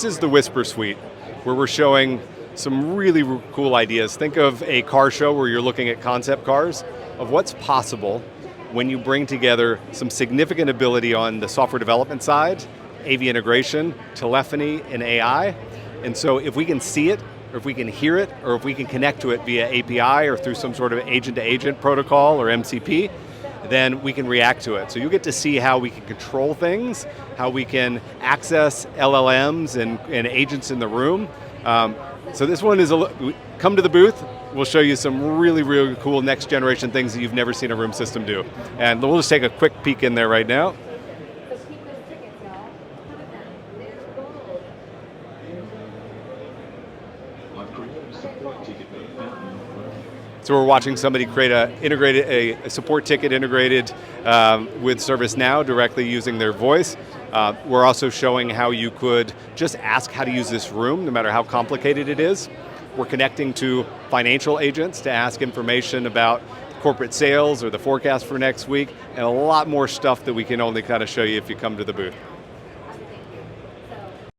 This is the Whisper Suite, where we're showing some really cool ideas. Think of a car show where you're looking at concept cars, of what's possible when you bring together some significant ability on the software development side, AV integration, telephony, and AI. And so if we can see it, or if we can hear it, or if we can connect to it via API or through some sort of agent-to-agent protocol or MCP, then we can react to it. So you get to see how we can control things, how we can access LLMs and agents in the room. So this one is, come to the booth, we'll show you some really cool next generation things that you've never seen a room system do. And we'll just take a quick peek in there right now. So we're watching somebody create a support ticket integrated with ServiceNow directly using their voice. We're also showing how you could just ask how to use this room, no matter how complicated it is. We're connecting to financial agents to ask information about corporate sales or the forecast for next week, and a lot more stuff that we can only kind of show you if you come to the booth.